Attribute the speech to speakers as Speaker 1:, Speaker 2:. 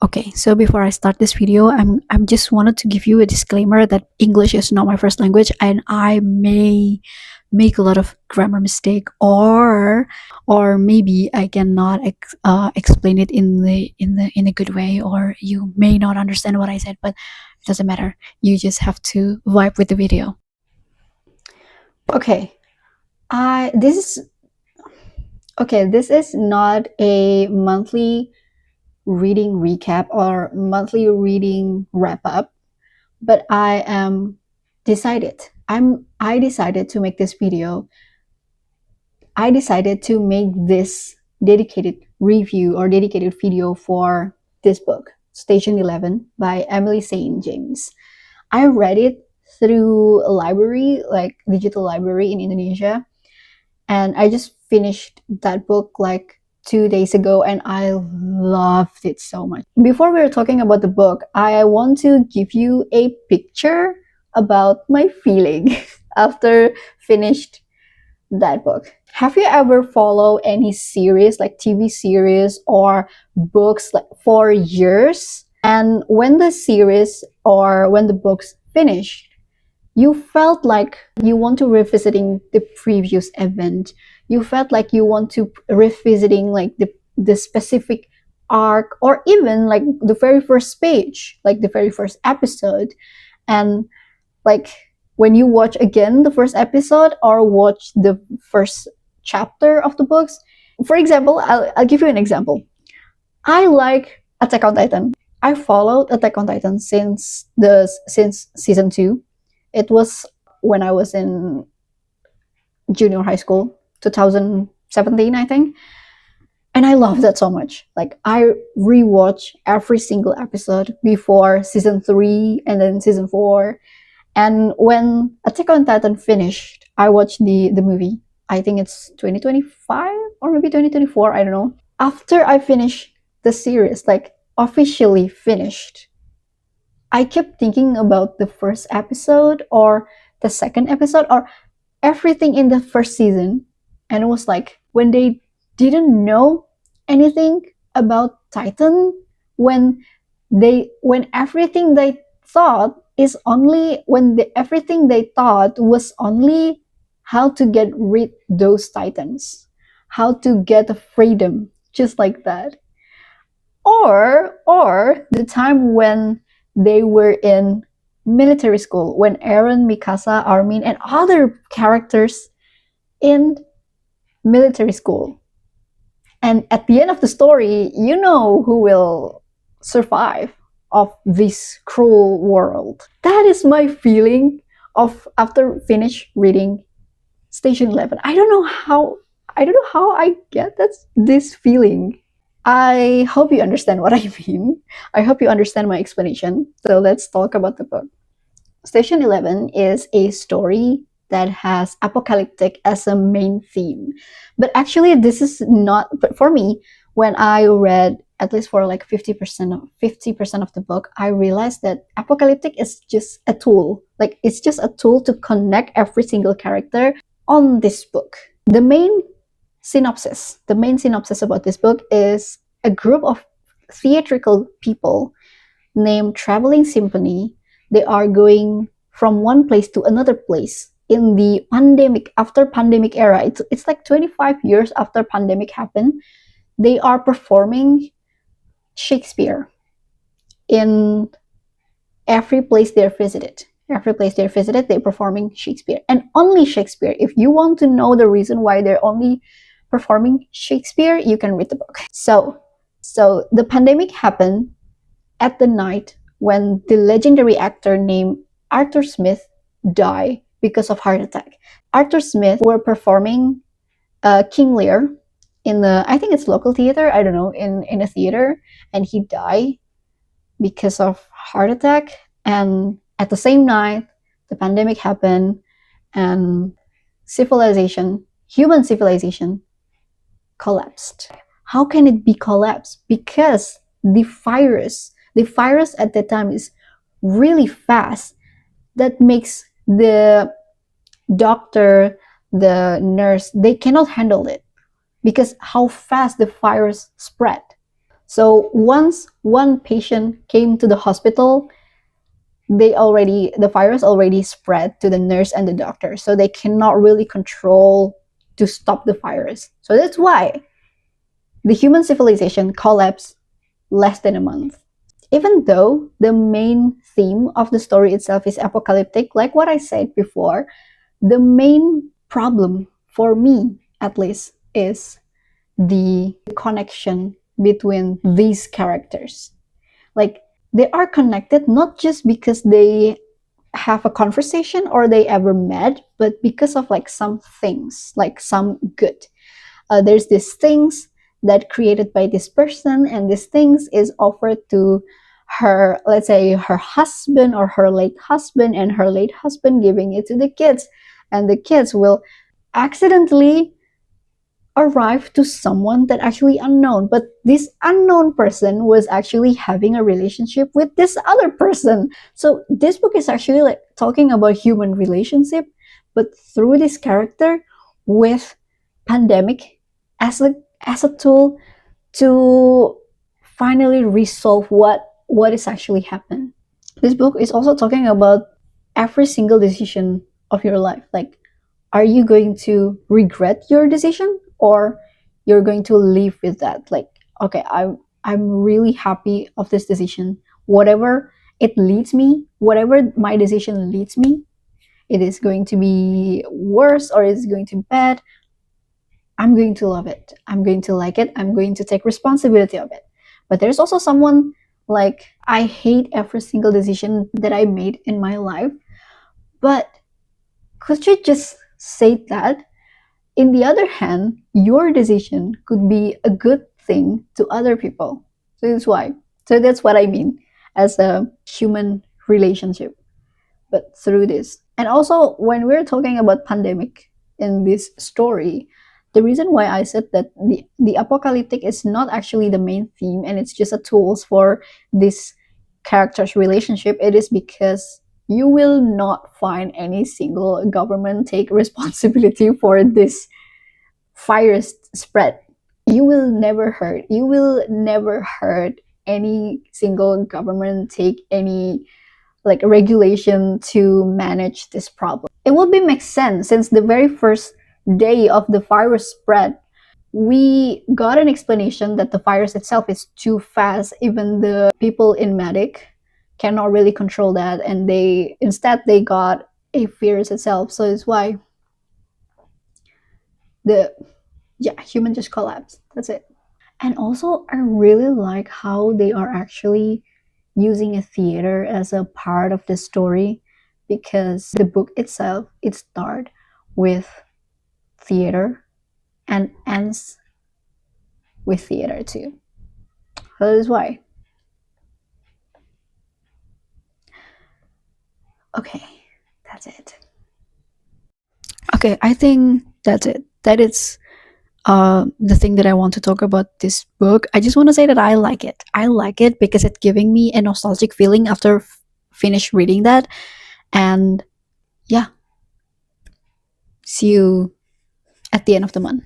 Speaker 1: Okay, so before I start this video, I'm just wanted to give you a disclaimer that English is not my first language, and I may make a lot of grammar mistake, or maybe I cannot explain it in a good way, or you may not understand what I said. But it doesn't matter. You just have to vibe with the video. Okay, I this is okay. This is not a monthly reading recap or monthly reading wrap up, but I decided to make this video. I decided to make this dedicated review or dedicated video for this book, Station 11 by Emily St. James. I read it through a library, like digital library in Indonesia, and I just finished that book like 2 days ago, and I loved it so much. Before we're talking about the book, I want to give you a picture about my feeling after finished that book. Have you ever followed any series like TV series or books like for years, and when the series or when the books finished, you felt like you want to revisiting the previous event. You felt like you want to revisiting like the specific arc, or even like the very first page, like the very first episode. And like when you watch again the first episode or watch the first chapter of the books. For example, I'll give you an example. I like Attack on Titan. I followed Attack on Titan since season 2. It was when I was in junior high school, 2017, I think. And I love that so much. Like, I rewatch every single episode before season 3 and then season 4. And when Attack on Titan finished, I watched the movie. I think it's 2025 or maybe 2024, I don't know. After I finished the series, like officially finished, I kept thinking about the first episode or the second episode or everything in the first season. And it was like when they didn't know anything about Titan, when everything they thought everything they thought was only how to get rid those Titans, how to get the freedom, just like that. Or the time when they were in military school, when Eren, Mikasa, Armin, and other characters in military school. And at the end of the story, you know who will survive of this cruel world. That is my feeling of after finish reading Station 11. I don't know how I get this feeling. I hope you understand what I mean. I hope you understand my explanation. So let's talk about the book. Station 11 is a story that has apocalyptic as a main theme. But actually, this is not, but for me, when I read at least for like 50% of the book, I realized that apocalyptic is just a tool. Like, it's just a tool to connect every single character on this book. The main synopsis about this book is a group of theatrical people named Traveling Symphony. They are going from one place to another place in the after pandemic era. It's like 25 years after pandemic happened. They are performing Shakespeare in every place they're visited. They're performing Shakespeare, and only Shakespeare. If you want to know the reason why they're only performing Shakespeare, you can read the book. So the pandemic happened at the night when the legendary actor named Arthur Smith died because of heart attack. Arthur Smith were performing King Lear in I think it's local theater, I don't know, in a theater, and he died because of heart attack. And at the same night, the pandemic happened, and human civilization collapsed. How can it be collapsed? Because the virus at that time is really fast. That makes the doctor, the nurse, they cannot handle it because how fast the virus spread. So once one patient came to the hospital, the virus already spread to the nurse and the doctor, so they cannot really control to stop the virus. So that's why the human civilization collapsed less than a month. Even though the main theme of the story itself is apocalyptic, like what I said before, the main problem for me, at least, is the connection between these characters. Like, they are connected not just because they have a conversation or they ever met, but because of like some things, like some good. There's these things that created by this person, and these things is offered to her, let's say her husband or her late husband, and her late husband giving it to the kids, and the kids will accidentally arrive to someone that actually unknown, but this unknown person was actually having a relationship with this other person. So this book is actually like talking about human relationship, but through this character, with pandemic as a tool to finally resolve what is actually happened. This book is also talking about every single decision of your life. Like, are you going to regret your decision, or you're going to live with that? Like, okay, I'm really happy of this decision. Whatever it leads me, whatever my decision leads me, it is going to be worse or it's going to be bad. I'm going to love it. I'm going to like it. I'm going to take responsibility of it. But there's also someone like, I hate every single decision that I made in my life. But could you just say that? In the other hand, your decision could be a good thing to other people. So that's why. So that's what I mean as a human relationship, but through this. And also, when we're talking about pandemic in this story, the reason why I said that the apocalyptic is not actually the main theme and it's just a tools for this character's relationship, it is because you will not find any single government take responsibility for this virus spread. You will never heard any single government take any like regulation to manage this problem. It would be make sense since the very first day of the virus spread, we got an explanation that the virus itself is too fast. Even the people in medic cannot really control that, and they got a virus itself. So it's why the human just collapsed. That's it. And also, I really like how they are actually using a theater as a part of the story, because the book itself, it starts with theater and ends with theater too. So that is why. Okay, that's it. Okay, I think that's it. That is the thing that I want to talk about this book. I just want to say that I like it. I like it because it's giving me a nostalgic feeling after finish reading that. And yeah, see you at the end of the month.